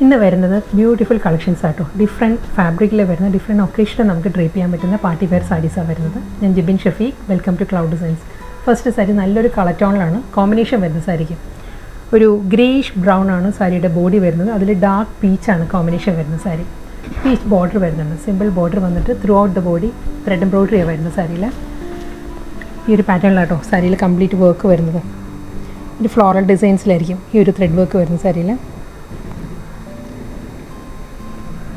ഇന്ന് വരുന്നത് beautiful collections ആട്ടോ. ഡിഫറെൻറ്റ് ഫാബ്രിക്കിൽ വരുന്ന ഡിഫറെൻറ്റ് ഒക്കേഷനിൽ നമുക്ക് ഡ്രേപ്പ് ചെയ്യാൻ പറ്റുന്ന പാർട്ടി വെയർ സാരീസാണ് വരുന്നത്. ഞാൻ Jibin Shafeeq, welcome to cloud designs. First sari നല്ലൊരു കളർ ടോണിലാണ് കോമ്പിനേഷൻ വരുന്ന സാരിക്ക്. ഒരു ഗ്രേയിഷ് ബ്രൗൺ ആണ് സാരിയുടെ ബോഡി വരുന്നത്. അതിൽ ഡാർക്ക് പീച്ചാണ് കോമ്പിനേഷൻ വരുന്ന സാരി. പീച്ച് ബോർഡർ വരുന്നുണ്ട്. സിമ്പിൾ ബോർഡർ വന്നിട്ട് throughout the body thread എംബ്രോയിഡറിയാണ് വരുന്ന സാരിയിൽ. ഈ ഒരു പാറ്റേണിലാട്ടോ സാരിയിൽ കംപ്ലീറ്റ് വർക്ക് വരുന്നത്. ഒരു ഫ്ലോറൽ ഡിസൈൻസിലായിരിക്കും ഈ ഒരു ത്രെഡ് വർക്ക് വരുന്ന സാരിയിൽ.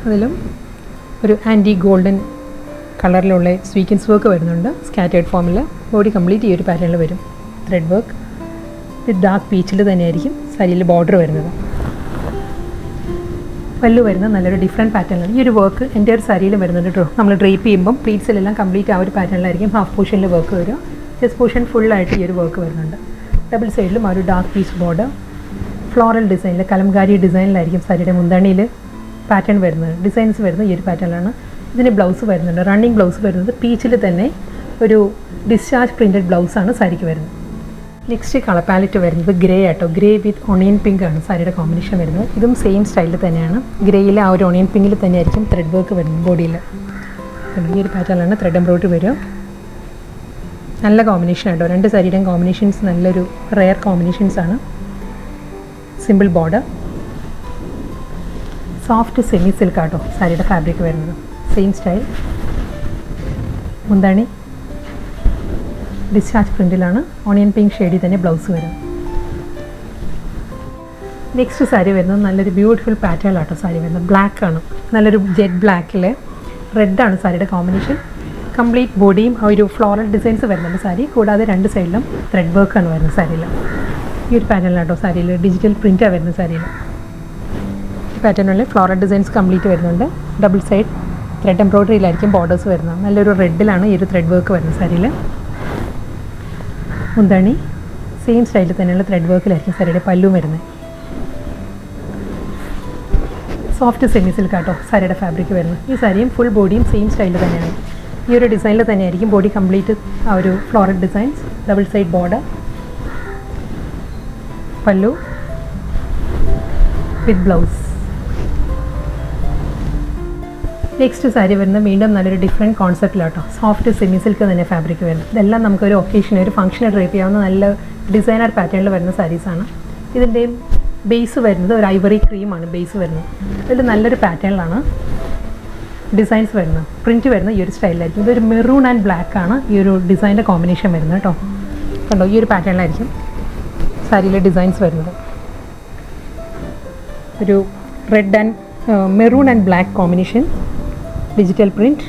അതിലും ഒരു ആൻറ്റി ഗോൾഡൻ കളറിലുള്ള സ്വീക്വൻസ് വർക്ക് വരുന്നുണ്ട്. സ്കാറ്റേർഡ് ഫോമിൽ ബോഡി കംപ്ലീറ്റ് ഈ ഒരു പാറ്റേണിൽ വരും. ത്രെഡ് വർക്ക് വിത്ത് ഡാർക്ക് പീച്ചിൽ തന്നെയായിരിക്കും സാരിയിൽ ബോർഡർ വരുന്നത്. പല്ലു വരുന്ന നല്ലൊരു ഡിഫറെൻറ്റ് പാറ്റേണിലാണ്. ഈ ഒരു വർക്ക് എൻ്റെ ഒരു സാരിയിലും വരുന്നുണ്ട് കേട്ടോ. നമ്മൾ ഡ്രേപ്പ് ചെയ്യുമ്പം പ്ലീറ്റ്സിലെല്ലാം കംപ്ലീറ്റ് ആ ഒരു പാറ്റേണിലായിരിക്കും ഹാഫ് പോർഷനിൽ വർക്ക് വരിക. ചെസ്റ്റ് പോർഷൻ ഫുള്ളായിട്ട് ഈ ഒരു വർക്ക് വരുന്നുണ്ട്. ഡബിൾ സൈഡിലും ആ ഒരു ഡാർക്ക് പീച്ച് ബോർഡർ ഫ്ലോറൽ ഡിസൈനിൽ കലംകാരി ഡിസൈനിലായിരിക്കും സാരിയുടെ മുന്താണിയിൽ പാറ്റേൺ വരുന്നത്. ഡിസൈൻസ് വരുന്നത് ഈ ഒരു പാറ്റേണിലാണ്. ഇതിന് ബ്ലൗസ് വരുന്നുണ്ട്. റണ്ണിങ് ബ്ലൗസ് വരുന്നത് പീച്ചിൽ തന്നെ ഒരു ഡിസ്ചാർജ് പ്രിൻറ്റഡ് ബ്ലൗസാണ് സാരിക്ക് വരുന്നത്. നെക്സ്റ്റ് കളർ പാലറ്റ് വരുന്നത് ഗ്രേ ആട്ടോ. ഗ്രേ വിത്ത് ഓണിയൻ പിങ്ക് ആണ് സാരിയുടെ കോമ്പിനേഷൻ വരുന്നത്. ഇതും സെയിം സ്റ്റൈലിൽ തന്നെയാണ്. ഗ്രേയിൽ ആ ഒരു ഓണിയൻ പിങ്കിൽ തന്നെയായിരിക്കും ത്രെഡ് വർക്ക് വരുന്നത് ബോഡിയിൽ. ഈ ഒരു പാറ്റേണിലാണ് ത്രെഡ് എംബ്രോയിഡറി വരിക. നല്ല കോമ്പിനേഷൻ ആട്ടോ. രണ്ട് സാരിയുടെയും കോമ്പിനേഷൻസ് നല്ലൊരു റെയർ കോമ്പിനേഷൻസാണ്. Simple border, soft semi silk ആട്ടോ സാരിയുടെ ഫാബ്രിക് വരുന്നത്. Same style. മുന്താണി ഡിസ്ചാർജ് പ്രിൻറ്റിലാണ്. ഓണിയൻ പിങ്ക് ഷെയ്ഡിൽ തന്നെ ബ്ലൗസ് വരും. നെക്സ്റ്റ് സാരി വരുന്നത് നല്ലൊരു ബ്യൂട്ടിഫുൾ പാറ്റേൺ ആട്ടോ സാരി വരുന്നത്. ബ്ലാക്ക് ആണ്. നല്ലൊരു ജെറ്റ് ബ്ലാക്കിൽ റെഡാണ് സാരിയുടെ കോമ്പിനേഷൻ. കംപ്ലീറ്റ് ബോഡിയും ആ ഒരു ഫ്ലോറൽ ഡിസൈൻസ് വരുന്നുണ്ട് സാരി. കൂടാതെ രണ്ട് സൈഡിലും ത്രെഡ് വർക്കാണ് വരുന്നത് സാരിയിൽ. ഈ ഒരു പാറ്റേണിലാട്ടോ സാരിയിൽ ഡിജിറ്റൽ പ്രിൻറ്റാണ് വരുന്നത് സാരിയിൽ. പാറ്റേണിൽ ഫ്ലോറൽ ഡിസൈൻസ് കംപ്ലീറ്റ് വരുന്നുണ്ട്. ഡബിൾ സൈഡ് ത്രെഡ് എംബ്രോയിഡറിയിലായിരിക്കും ബോർഡേഴ്സ് വരുന്നത്. നല്ലൊരു റെഡിലാണ് ഈ ഒരു ത്രെഡ് വർക്ക് വരുന്നത് സാരിയിൽ. മുന്താണി സെയിം സ്റ്റൈലിൽ തന്നെയുള്ള ത്രെഡ് വർക്കിലായിരിക്കും സാരിയുടെ പല്ലു വരുന്നത്. സോഫ്റ്റ് സെമി സിൽക്ക് ആട്ടോ സാരിയുടെ ഫാബ്രിക് വരുന്നത്. ഈ സാരിയും ഫുൾ ബോഡിയും സെയിം സ്റ്റൈലിൽ തന്നെയാണ്. ഈ ഒരു ഡിസൈനിൽ തന്നെയായിരിക്കും ബോഡി കംപ്ലീറ്റ് ആ ഒരു floral designs. Double side border, പല്ലു വിത്ത് ബ്ലൗസ്. നെക്സ്റ്റ് സാരി വരുന്നത് വീണ്ടും നല്ലൊരു ഡിഫറെൻറ്റ് കോൺസെപ്റ്റിലാട്ടോ. സോഫ്റ്റ് സെമി സിൽക്ക് തന്നെ ഫാബ്രിക് വരുന്നത്. ഇതെല്ലാം നമുക്കൊരു ഒക്കേഷന് ഒരു ഫംഗ്ഷന് ഡ്രേപ്പ് ചെയ്യാവുന്ന നല്ല ഡിസൈനർ പാറ്റേണിൽ വരുന്ന സാരീസാണ്. ഇതിൻ്റെയും ബേസ് വരുന്നത് ഒരു ഐവറി ക്രീമാണ് ബേസ് വരുന്നത്. ഇതിൽ നല്ലൊരു പാറ്റേണിലാണ് ഡിസൈൻസ് വരുന്നത്. പ്രിൻറ്റ് വരുന്നത് ഈ ഒരു സ്റ്റൈലിലായിരിക്കും. ഇതൊരു മെറൂൺ ആൻഡ് ബ്ലാക്ക് ആണ് ഈ ഒരു ഡിസൈൻ്റെ കോമ്പിനേഷൻ വരുന്നത് കേട്ടോ. കണ്ടോ, ഈ ഒരു പാറ്റേണിലായിരിക്കും സാരിയിലെ ഡിസൈൻസ് വരുന്നത്. ഒരു red and maroon and black combination, digital print,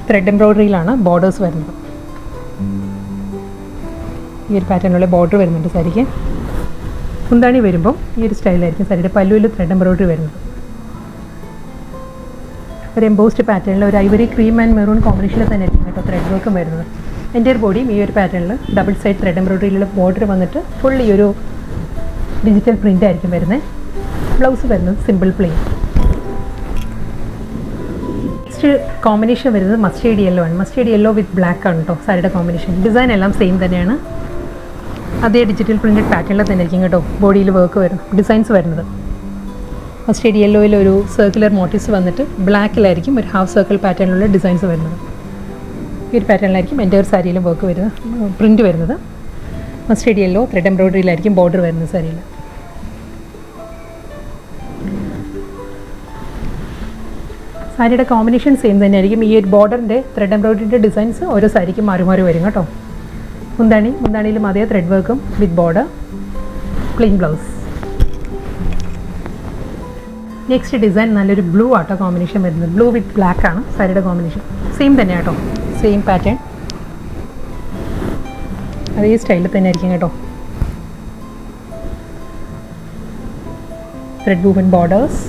thread എംബ്രോയിഡറിയിലാണ് ബോർഡേഴ്സ് വരുന്നത്. ഈ ഒരു പാറ്റേണിലുള്ള ബോർഡർ വരുന്നുണ്ട് സാരിക്ക്. മുന്താണി വരുമ്പം ഈ ഒരു സ്റ്റൈലായിരിക്കും സാരിയുടെ പല്ലുവിൽ ത്രെഡ് എംബ്രോയിഡറി വരുന്നത്. ഒരു എംബോസ്ഡ് പാറ്റേണിൽ ഒരു ഐവറി ക്രീം ആൻഡ് മെറൂൺ കോമ്പിനേഷനിൽ തന്നെ ആയിരിക്കും കേട്ടോ ത്രെഡ് വർക്കും വരുന്നത്. എൻ്റെ ഒരു ബോഡിയും ഈ ഒരു പാറ്റേണിൽ ഡബിൾ സൈഡ് ത്രെഡ് എംബ്രോയിഡറിയിലുള്ള ബോർഡർ വന്നിട്ട് ഫുൾ ഈ ഒരു ഡിജിറ്റൽ പ്രിൻ്റ് ആയിരിക്കും വരുന്നത്. ബ്ലൗസ് വരുന്നത് സിമ്പിൾ പ്ലെയിൻ. നെക്സ്റ്റ് കോമ്പിനേഷൻ വരുന്നത് മസ്റ്റേർഡ് യെല്ലോ ആണ്. മസ്റ്റേർഡ് യെല്ലോ വിത്ത് ബ്ലാക്ക് ആണ് കേട്ടോ സാരിയുടെ കോമ്പിനേഷൻ. ഡിസൈൻ എല്ലാം സെയിം തന്നെയാണ്. അതേ ഡിജിറ്റൽ പ്രിൻറ്റഡ് പാറ്റേണിൽ തന്നെ ആയിരിക്കും കേട്ടോ ബോഡിയിൽ വർക്ക് വരും ഡിസൈൻസ് വരുന്നത്. മസ്റ്റേർഡ് യെല്ലോയിൽ ഒരു സർക്കുലർ മോട്ടീവ്സ് വന്നിട്ട് ബ്ലാക്കിലായിരിക്കും ഒരു ഹാഫ് സർക്കിൾ പാറ്റേണിലുള്ള ഡിസൈൻസ് വരുന്നത്. ഈ ഒരു പാറ്റേണിലായിരിക്കും എൻ്റെ ഒരു സാരിയിലും വർക്ക് വരുന്നത്, പ്രിൻറ്റ് വരുന്നത്. മസ്റ്റേർഡ് യെല്ലോ ത്രെഡ് എംബ്രോയിഡറിയിലായിരിക്കും ബോർഡർ വരുന്നത് സാരിയിൽ. സാരിയുടെ കോമ്പിനേഷൻ സെയിം തന്നെയായിരിക്കും. ഈ ഒരു ബോർഡറിൻ്റെ ത്രെഡ് എംബ്രോയിഡറിൻ്റെ ഡിസൈൻസ് ഓരോ സാരിക്കും മാറി മാറി വരും കേട്ടോ. മുന്താണിയിലും അതേ ത്രെഡ് വർക്കും with border, plain blouse. Next design നല്ലൊരു ബ്ലൂ ആട്ടോ കോമ്പിനേഷൻ വരുന്നത്. ബ്ലൂ വിത്ത് ബ്ലാക്ക് ആണ് സാരിയുടെ കോമ്പിനേഷൻ. സെയിം തന്നെ കേട്ടോ, സെയിം പാറ്റേൺ അതേ സ്റ്റൈലിൽ തന്നെ ആയിരിക്കും കേട്ടോ. ത്രെഡ് വുവൻ ബോർഡേഴ്സ്,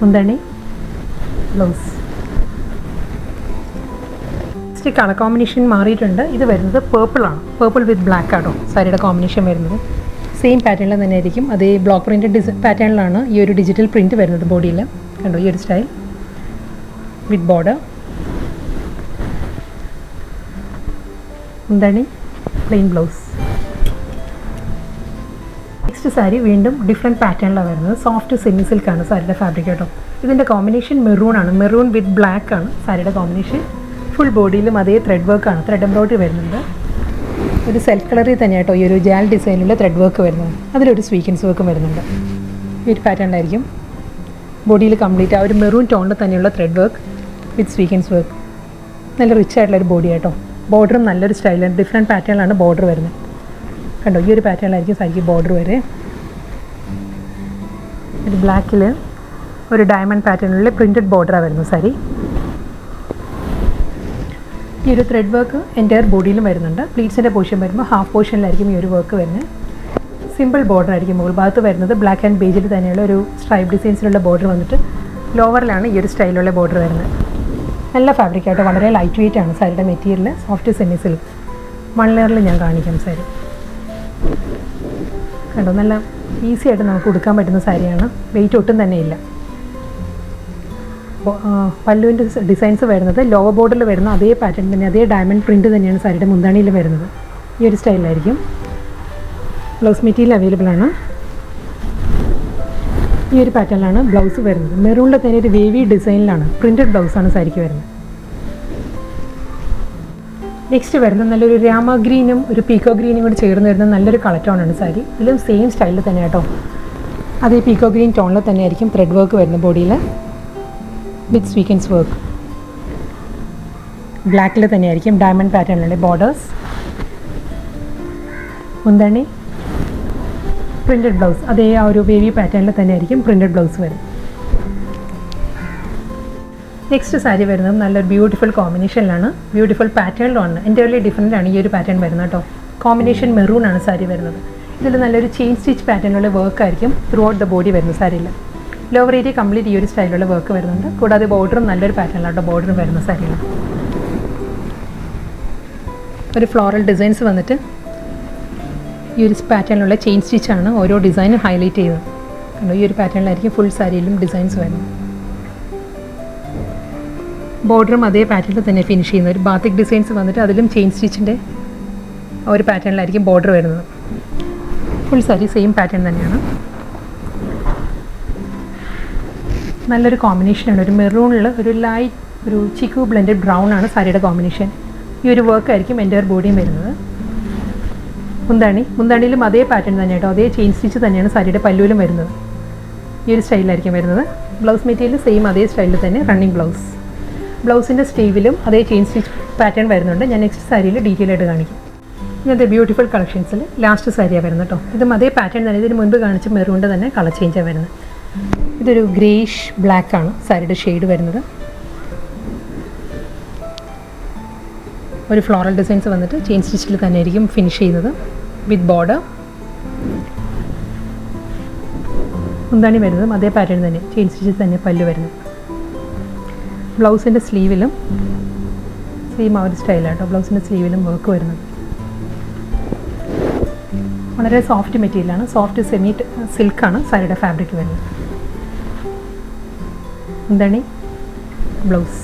മുന്താണി, ബ്ലൗസ്. നെക്സ്റ്റ് കളർ കോമ്പിനേഷൻ മാറിയിട്ടുണ്ട്. ഇത് വരുന്നത് പേർപ്പിളാണ്. പേർപ്പിൾ വിത്ത് ബ്ലാക്ക് ആട്ടോ സാരിയുടെ കോമ്പിനേഷൻ വരുന്നത്. സെയിം പാറ്റേണിൽ തന്നെ ആയിരിക്കും. അതേ ബ്ലോക്ക് പ്രിൻറ്റഡ് പാറ്റേണിലാണ് ഈ ഒരു ഡിജിറ്റൽ പ്രിൻറ്റ് വരുന്നത് ബോഡിയിൽ. കണ്ടോ, ഈ ഒരു സ്റ്റൈൽ വിത്ത് ബോർഡർ, മുന്താണി, പ്ലെയിൻ ബ്ലൗസ്. നെക്സ്റ്റ് സാരി വീണ്ടും ഡിഫറെൻറ്റ് പാറ്റേണിലാണ് വരുന്നത്. സോഫ്റ്റ് സെമി സിൽക്കാണ് സാരിയുടെ ഫാബ്രിക് കേട്ടോ. ഇതിൻ്റെ കോമ്പിനേഷൻ മെറൂൺ ആണ്. മെറൂൺ വിത്ത് ബ്ലാക്ക് ആണ് സാരിയുടെ കോമ്പിനേഷൻ. ഫുൾ ബോഡിയിലും അതേ ത്രെഡ് വർക്കാണ്, ത്രെഡ് എംബ്രോയിഡറി വരുന്നുണ്ട്. ഒരു സെൽഫ് കളറിൽ തന്നെ കേട്ടോ ഈ ഒരു ജാൽ ഡിസൈനിലുള്ള ത്രെഡ് വർക്ക് വരുന്നത്. അതിലൊരു സ്വീക്കൻസ് വർക്കും വരുന്നുണ്ട്. ഈ ഒരു പാറ്റേണിലായിരിക്കും ബോഡിയിൽ കംപ്ലീറ്റ് ആ ഒരു മെറൂൺ ടോണിൽ തന്നെയുള്ള thread work with sequins work. നല്ല റിച്ച് ആയിട്ടുള്ളൊരു ബോഡി കേട്ടോ. ബോർഡറും നല്ലൊരു സ്റ്റൈലാണ്. ഡിഫറെൻറ്റ് പാറ്റേണിലാണ് ബോർഡർ വരുന്നത്. കണ്ടോ, ഈ ഒരു പാറ്റേണിലായിരിക്കും സാരിക്ക് ബോർഡർ വരെ. ഒരു ബ്ലാക്കിൽ ഒരു ഡയമണ്ട് പാറ്റേണിലുള്ള പ്രിൻറ്റഡ് ബോർഡറാണ് വരുന്നത് സാരി. ഈ ഒരു ത്രെഡ് വർക്ക് എൻ്റയർ ബോഡിയിലും വരുന്നുണ്ട്. പ്ലീറ്റ്സിൻ്റെ പോർഷൻ വരുമ്പോൾ ഹാഫ് പോർഷനിലായിരിക്കും ഈ ഒരു വർക്ക് വരുന്നത്. സിമ്പിൾ ബോർഡർ ആയിരിക്കും മുകൾ ഭാഗത്ത് വരുന്നത്. ബ്ലാക്ക് ആൻഡ് ബേജിൽ തന്നെയുള്ള ഒരു സ്ട്രൈപ്പ് ഡിസൈൻസിലുള്ള ബോർഡർ വന്നിട്ട് ലോവറിലാണ് ഈ ഒരു സ്റ്റൈലുള്ള ബോർഡർ വരുന്നത്. നല്ല ഫാബ്രിക് ആയിട്ട് വളരെ ലൈറ്റ് വെയിറ്റ് ആണ് സാരിയുടെ മെറ്റീരിയൽ. Soft semi silk. 1 ലെയറിൽ ഞാൻ കാണിക്കാം സാരി. കണ്ടോ, നല്ല ഈസി ആയിട്ട് നമുക്ക് ഉടുക്കാൻ പറ്റുന്ന സാരിയാണ്. വെയിറ്റ് ഒട്ടും തന്നെ ഇല്ല. പല്ലുവിൻ്റെ ഡിസൈൻസ് വരുന്നത് ലോവർ ബോർഡറിൽ വരുന്ന അതേ പാറ്റേൺ തന്നെ, അതേ ഡയമണ്ട് പ്രിൻറ്റ് തന്നെയാണ് സാരിയുടെ മുന്താണിയിൽ വരുന്നത്. ഈ ഒരു സ്റ്റൈലായിരിക്കും. ബ്ലൗസ് മെറ്റീരിയൽ അവൈലബിൾ ആണ്. ഈ ഒരു പാറ്റേണിലാണ് ബ്ലൗസ് വരുന്നത്. മെറൂണിൽ തന്നെ ഒരു വേവി ഡിസൈനിലാണ് പ്രിൻറ്റഡ് ബ്ലൗസാണ് സാരിക്ക് വരുന്നത്. നെക്സ്റ്റ് വരുന്നത് നല്ലൊരു രാമ ഗ്രീനും ഒരു പീക്കോ ഗ്രീനും കൂടി ചേർന്ന് വരുന്ന നല്ലൊരു കളർ ടോണാണ് സാരി. ഇതിലും സെയിം സ്റ്റൈലിൽ തന്നെ കേട്ടോ. അതേ പീക്കോ ഗ്രീൻ ടോണിൽ തന്നെ ആയിരിക്കും ത്രെഡ് വർക്ക് വരുന്നത് ബോഡിയിൽ വിത്ത് സ്വീക്കൻസ് വർക്ക്. ബ്ലാക്കിൽ തന്നെ ആയിരിക്കും ഡയമണ്ട് പാറ്റേണിലുള്ള ബോർഡേഴ്സ്. മുന്താണി പ്രിൻറ്റഡ് ബ്ലൗസ് അതേ ആ ഒരു വേവി പാറ്റേണിൽ തന്നെ ആയിരിക്കും പ്രിൻറ്റഡ് ബ്ലൗസ് വരും. നെക്സ്റ്റ് സാരി വരുന്നത് നല്ലൊരു ബ്യൂട്ടിഫുൾ കോമ്പിനേഷനിലാണ്, ബ്യൂട്ടിഫുൾ പാറ്റേണിലാണ്. എൻ്റയർലി ഡിഫറെൻ്റ് ആണ് ഈ ഒരു പാറ്റേൺ വരുന്നത് കേട്ടോ. കോമ്പിനേഷൻ മെറൂൺ ആണ് സാരി വരുന്നത്. ഇതിൽ നല്ലൊരു ചെയിൻ സ്റ്റിച്ച് പാറ്റേണിലുള്ള വർക്കായിരിക്കും ത്രൂ ഔട്ട് ദ ബോഡി വരുന്ന സാരിയിൽ. ലോവർ ഏരിയ കംപ്ലീറ്റ് ഈ ഒരു സ്റ്റൈലുള്ള വർക്ക് വരുന്നുണ്ട്. കൂടാതെ ബോർഡറും നല്ലൊരു പാറ്റേണിലാണ് കേട്ടോ ബോർഡറും വരുന്ന സാരിയിൽ. ഒരു ഫ്ലോറൽ ഡിസൈൻസ് വന്നിട്ട് ഈ ഒരു പാറ്റേണിലുള്ള ചെയിൻ സ്റ്റിച്ചാണ് ഓരോ ഡിസൈനും ഹൈലൈറ്റ് ചെയ്തത്. കണ്ടോ, ഈ ഒരു പാറ്റേണിലായിരിക്കും ഫുൾ സാരിയിലും ഡിസൈൻസ് വരുന്നത്. ബോർഡറും അതേ പാറ്റേണിൽ തന്നെ ഫിനിഷ് ചെയ്യുന്നത്. ഒരു ബാത്തിക് ഡിസൈൻസ് വന്നിട്ട് അതിലും ചെയിൻ സ്റ്റിച്ചിൻ്റെ ഒരു പാറ്റേണിലായിരിക്കും ബോർഡർ വരുന്നത്. ഫുൾ സാരി സെയിം പാറ്റേൺ തന്നെയാണ്. നല്ലൊരു കോമ്പിനേഷനാണ്. ഒരു മെറൂണിൽ ഒരു ലൈറ്റ് ഒരു ചിക്കു ബ്ലെൻഡഡ് ബ്രൗൺ ആണ് സാരിയുടെ കോമ്പിനേഷൻ. ഈ ഒരു വർക്കായിരിക്കും എൻ്റയർ ബോഡിയും വരുന്നത്. മുന്താണിയിലും അതേ പാറ്റേൺ തന്നെ കേട്ടോ, അതേ ചെയിൻ സ്റ്റിച്ച് തന്നെയാണ് സാരിയുടെ പല്ലുവിലും വരുന്നത്. ഈ ഒരു സ്റ്റൈലിലായിരിക്കും വരുന്നത്. ബ്ലൗസ് മെറ്റീരിയൽ സെയിം അതേ സ്റ്റൈലിൽ തന്നെ റണ്ണിങ് ബ്ലൗസ്. ബ്ലൗസിൻ്റെ സ്റ്റീവിലും അതേ ചെയിൻ സ്റ്റിച്ച് പാറ്റേൺ വരുന്നുണ്ട്. ഞാൻ നെക്സ്റ്റ് സാരിയിൽ ഡീറ്റെയിൽ ആയിട്ട് കാണിക്കും. ഇങ്ങനത്തെ ബ്യൂട്ടിഫുൾ കളക്ഷൻസിൽ ലാസ്റ്റ് സാരിയാണ് വരുന്നത് കേട്ടോ. ഇതും അതേ പാറ്റേൺ തന്നെ, ഇതിന് മുൻപ് കാണിച്ച മെറൂണിൻ്റെ തന്നെ കളർ ചേഞ്ചാണ് വരുന്നത്. ഇതൊരു ഗ്രേഷ് ബ്ലാക്ക് ആണ് സാരിയുടെ ഷെയ്ഡ് വരുന്നത്. ഒരു ഫ്ലോറൽ ഡിസൈൻസ് വന്നിട്ട് ചെയിൻ സ്റ്റിച്ചിൽ തന്നെ ആയിരിക്കും ഫിനിഷ് ചെയ്യുന്നത് വിത്ത് ബോർഡർ. മുന്താണി വരുന്നതും അതേ പാറ്റേൺ തന്നെ, ചെയിൻ സ്റ്റിച്ചിൽ തന്നെ പല്ല് വരുന്നത്. ബ്ലൗസിൻ്റെ സ്ലീവിലും സെയിം ആ ഒരു സ്റ്റൈലാട്ടോ ബ്ലൗസിൻ്റെ സ്ലീവിലും വർക്ക് വരുന്നത്. വളരെ സോഫ്റ്റ് മെറ്റീരിയലാണ്, സോഫ്റ്റ് സെമി സിൽക്കാണ് സാരിയുടെ ഫാബ്രിക് വരുന്നത്. എന്താണ് ബ്ലൗസ്